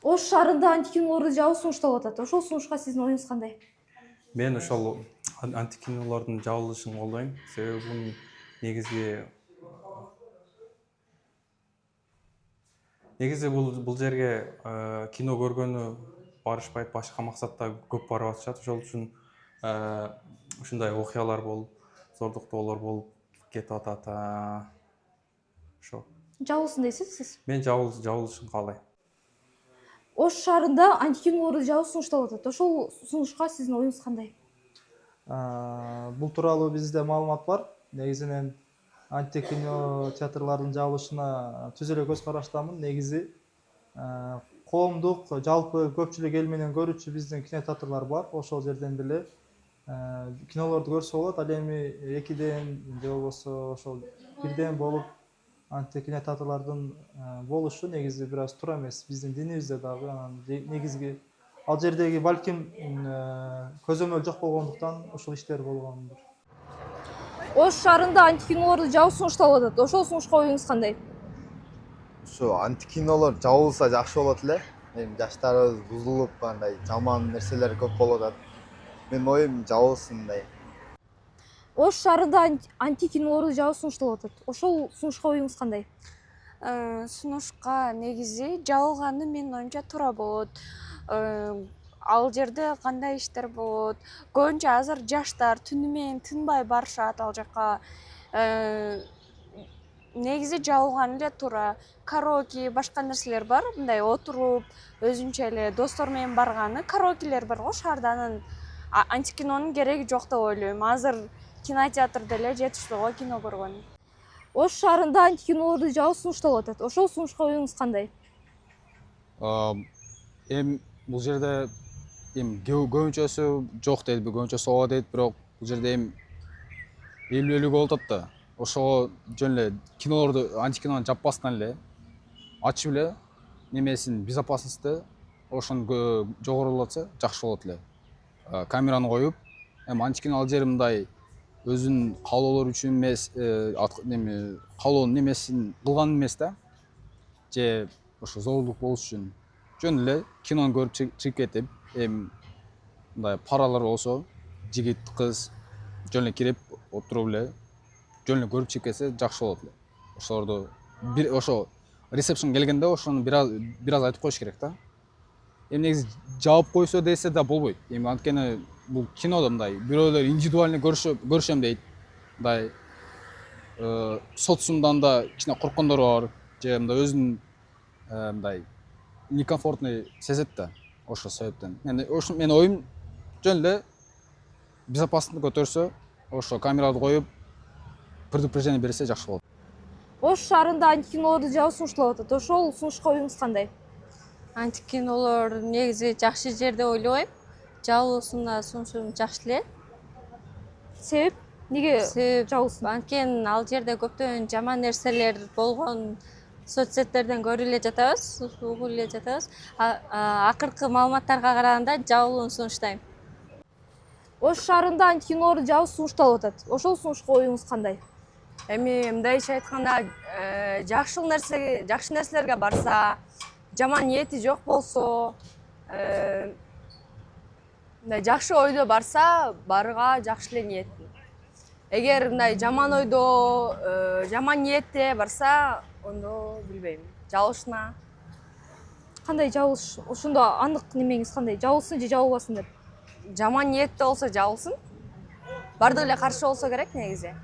Ош шаарында антикинолорду жабуу сунушталып атат. Ошол сунушка сиздин оюңуз кандай? Мен ошол антикинолордун жабылышын колдойм. Себеби бунун негизи бул жерге кино көргөнү барышпайт, башка максатта көп барып атышат. Ошол үчүн ушундай окуялар болуп, зордуктоолор болуп кетип атат. Ошо. Жабылсын дейсиз сиз? Мен жабылышын каалайм. Ош шаарында антикинолорду жабуу сунушталып атат. Ошол сунушка сиздин оюңуз кандай? Бул тууралуу бизде маалымат бар. Негизинен антикино театрлардын жабылышына түз эле көз караштамын. Негизи коомдук жалпы көпчүлүк эл менен көрүүчү биздин кинотеатрлар бар. Ошол жерден деле кинолорду көрсө болот. Ал эми экиден же болбосо ошол бирден болуп антикинотеатрлардын болушу негизи бир аз туура эмес. Биздин динибизде дагы анан негизги ал жердеги балким көзөмөл жок болгондуктан ушул иштер болгондур. Ош шаарында антикинолорду жабуу сунушталып атат. Ошол сунушка оюңуз кандай? Ушу антикинолор жабылса жакшы болот эле. Эми жаштарыбыз бузулуп, андай жаман нерселер көп болуп атат. Менин оюм жабылсын дейм. Ош шаарында антикинолорду жабуу сунушталып атат. Ошол сунушка оюңуз кандай? Сунушка негизи жабылганы менин оюмча туура болот. Ал жерде кандай иштер болот? Көбүнчө азыр жаштар түнү менен тынбай барышат ал жака. Негизи жабылган эле туура. Караоке, башка нерселер бар. Мындай отуруп, өзүнчө эле достор менен барганы караокелер бар го шаарда. Анан антикинонун кереги жок деп ойлойм. Азыр кинотеатрда эле жетиштүү го кино көргөн. Ош шаарында антикинолорду жабуу сунушталып атат. Ошол сунушка оюңуз кандай? Эми бул жерде көбүнчөсү жок дейт, көбүнчөсү ооба дейт, бирок бул жерде эми 50-50 болуп атат да. Ошого жөн эле кинолорду, антикинонун жаппастан эле ачып эле немесин безопасности ошону жогорулатса жакшы болот эле. Камераны коюп, эми антикино ал жери мындай өзүнүн каалоолору үчүн эмес, каалоонун немесин кылган эмес да. Же ошо зоолук болуш үчүн жөн эле кинону көрүп чыгып кетип, эми мындай паралар болсо, жигит, кыз жөн эле кирип отуруп эле жөн эле көрүп чыгып кетсе жакшы болот эле. Ошолорду ошо ресепшн келгенде ошону бир аз айтып коюш керек да. Эми негизи жаап койсо десе да болбойт. Эми анткени бул кинодо мындай бирөөлөр индивидуально көрүшөм дейт. Мындай социумдан да кичине корккондор бар, же мындай өзүнүн мындай некомфортный сезет да. Ошол себептен. Менин оюм жөн эле безопасность көтөрсө, ошо камераларды коюп, предупреждение берсе жакшы болот. Ош шаарында антикинолорду жабуу сунушталып атат. Ошол сунушка оюңуз кандай? Антикинолор негизи жакшы жер деп ойлойм. Жабылуусуна сунушум жакшы эле. Себеп? Неге жабылсын? Анткени ал жерде көптөгөн жаман нерселер болгон соцсеттерден көрүп эле жатабыз, угуп эле жатабыз. Акыркы маалыматтарга караганда жабылууну сунуштайм. Ош шаарында антикинолорду жабуу сунушталып атат. Ошол сунушка оюңуз кандай? Эми мындайча айтканда, жакшы нерселерге барса, жаман ниети жок болсо, жакшы ойдо барса, барга жакшы эле ниеттин. Эгер мындай жаман ойдо, жаман ниетте барса, ондо билбейм. Жабылышына. Кандай жабылыш? Ошондо андык немеңиз кандай? Жабылсын же жабылбасын деп? Жаман ниетте болсо жабылсын. Бардык эле каршы болсо керек негизи.